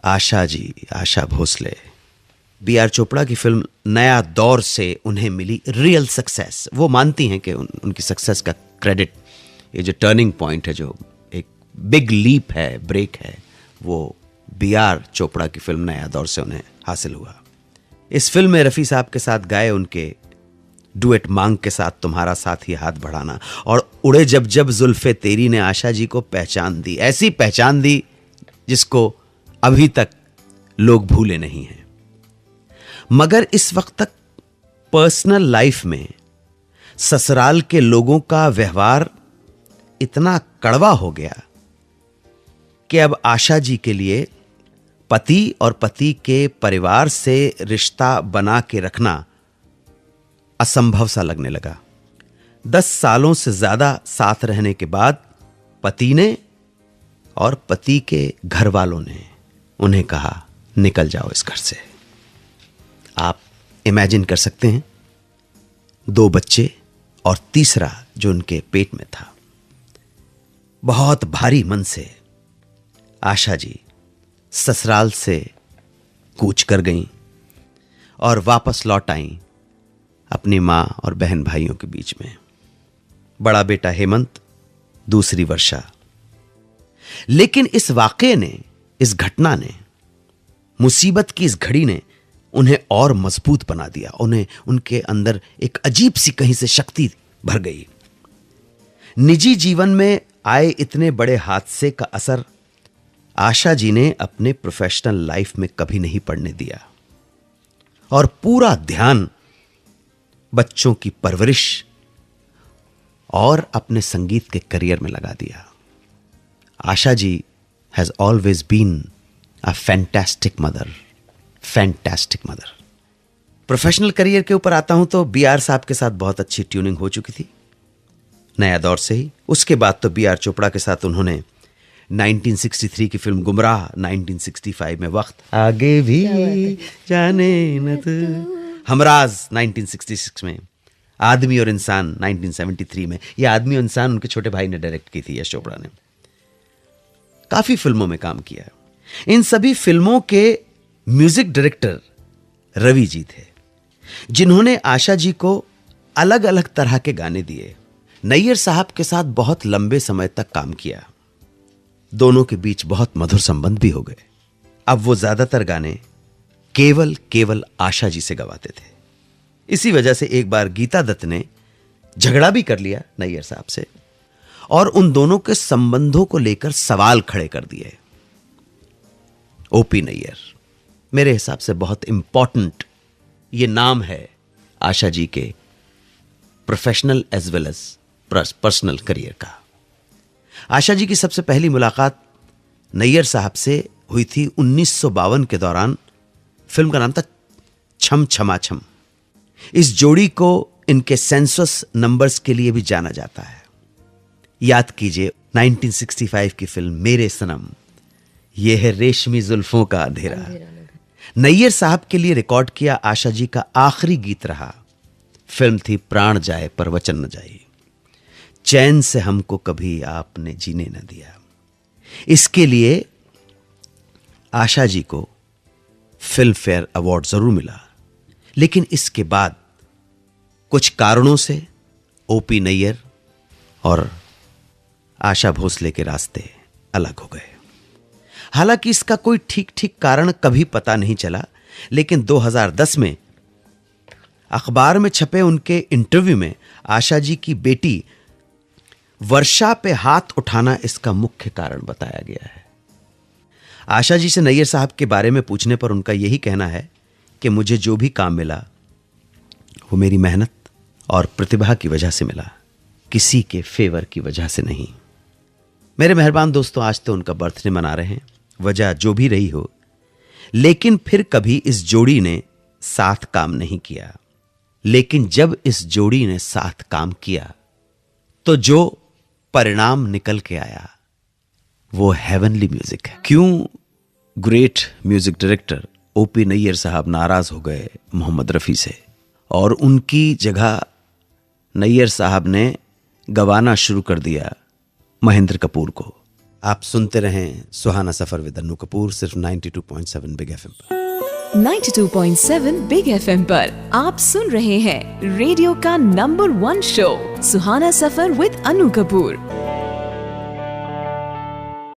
आशा ji, Asha Bhosle, B R Chopra की film नया दौर से उन्हें मिली रियल सक्सेस। वो मानती हैं कि उनकी सक्सेस का क्रेडिट, ये जो टर्निंग पॉइंट है, जो एक बिग लीप है, ब्रेक है, वो बी आर चोपड़ा की फिल्म नया दौर से उन्हें हासिल हुआ। इस फिल्म में रफ़ी साहब के साथ गाए उनके डुएट मांग के साथ तुम्हारा साथ ही हाथ बढ़ाना और उड़े जब जब जुल्फे तेरी ने आशा जी को पहचान दी, ऐसी पहचान दी जिसको अभी तक लोग भूले नहीं हैं। मगर इस वक्त तक पर्सनल लाइफ में ससुराल के लोगों का व्यवहार इतना कड़वा हो गया कि अब आशा जी के लिए पति और पति के परिवार से रिश्ता बना के रखना असंभव सा लगने लगा। 10 सालों से ज्यादा साथ रहने के बाद पति ने और पति के घर वालों ने उन्हें कहा, निकल जाओ इस घर से। आप इमेजिन कर सकते हैं, 2 बच्चे और तीसरा जो उनके पेट में था। बहुत भारी मन से आशा जी ससुराल से कूच कर गईं और वापस लौट आईं अपनी मां और बहन भाइयों के बीच में। बड़ा बेटा हेमंत, दूसरी वर्षा। लेकिन इस वाकये ने, इस घटना ने, मुसीबत की इस घड़ी ने उन्हें और मजबूत बना दिया। उन्हें, उनके अंदर एक अजीब सी कहीं से शक्ति भर गई। निजी जीवन में आए इतने बड़े हादसे का असर आशा जी ने अपने प्रोफेशनल लाइफ में कभी नहीं पड़ने दिया और पूरा ध्यान बच्चों की परवरिश और अपने संगीत के करियर में लगा दिया। Asha ji has always been a fantastic mother, fantastic mother. Professional career के ऊपर आता हूं तो बी आर साहब के साथ बहुत अच्छी ट्यूनिंग हो चुकी थी नया दौर से ही। उसके बाद तो बी आर चोपड़ा के साथ उन्होंने 1963 की फिल्म गुमराह, 1965 में वक्त आगे भी जाने न तू, हमराज 1966 में, आदमी और इंसान 1973 में। यह आदमी और इंसान उनके छोटे भाई ने डायरेक्ट की थी, यश चोपड़ा ने। काफी फिल्मों में काम किया। इन सभी फिल्मों के म्यूजिक डायरेक्टर रवि जी थे, जिन्होंने आशा जी को अलग अलग तरह के गाने दिए। नैयर साहब के साथ बहुत लंबे समय तक काम किया। दोनों के बीच बहुत मधुर संबंध भी हो गए। अब वो ज्यादातर गाने केवल आशा जी से गवाते थे। इसी वजह से एक बार गीता दत्त ने झगड़ा भी कर लिया नैयर साहब से और उन दोनों के संबंधों को लेकर सवाल खड़े कर दिए। ओपी नैयर मेरे हिसाब से बहुत इंपॉर्टेंट ये नाम है आशा जी के professional as well as personal career का। आशा जी की सबसे पहली मुलाकात नैयर साहब से हुई थी 1952 के दौरान। फिल्म का नाम था छम छमा छम। इस जोड़ी को इनके सेंसस नंबर्स के लिए भी जाना जाता है। याद कीजिए 1965 की फिल्म मेरे सनम, यह है रेशमी जुल्फों का अंधेरा। नैयर साहब के लिए रिकॉर्ड किया आशा जी का आखिरी गीत रहा। फिल्म थी प्राण जाए पर वचन न जाए, चैन से हमको कभी आपने जीने न दिया। इसके लिए आशा जी को फिल्म फेयर अवार्ड जरूर मिला, लेकिन इसके बाद कुछ कारणों से ओपी नैयर और आशा भोसले के रास्ते अलग हो गए। हालांकि इसका कोई ठीक कारण कभी पता नहीं चला, लेकिन 2010 में अखबार में छपे उनके इंटरव्यू में आशा जी की बेटी वर्षा पे हाथ उठाना इसका मुख्य कारण बताया गया है। आशा जी से नैयर साहब के बारे में पूछने पर उनका यही कहना है कि मुझे जो भी काम मिला वो मेरी मेहनत और प्रतिभा की वजह से मिला, किसी के फेवर की वजह से नहीं। मेरे मेहरबान दोस्तों, आज तो उनका बर्थडे मना रहे हैं, वजह जो भी रही हो, लेकिन फिर कभी इस जोड़ी ने साथ काम नहीं किया। लेकिन जब इस जोड़ी ने साथ काम किया तो जो परिणाम निकल के आया वो हेवनली म्यूजिक है। क्यों great music director O P Nayyar साहब नाराज हो गए मोहम्मद रफी से और उनकी जगह नैयर साहब ने गवाना शुरू कर दिया महेंद्र कपूर को। आप सुनते रहें सुहाना सफर विद अन्नू कपूर, सिर्फ 92.7 बिग एफएम पर। 92.7 बिग एफएम पर आप सुन रहे हैं रेडियो का number 1 show Suhana suffer with Annu Kapoor.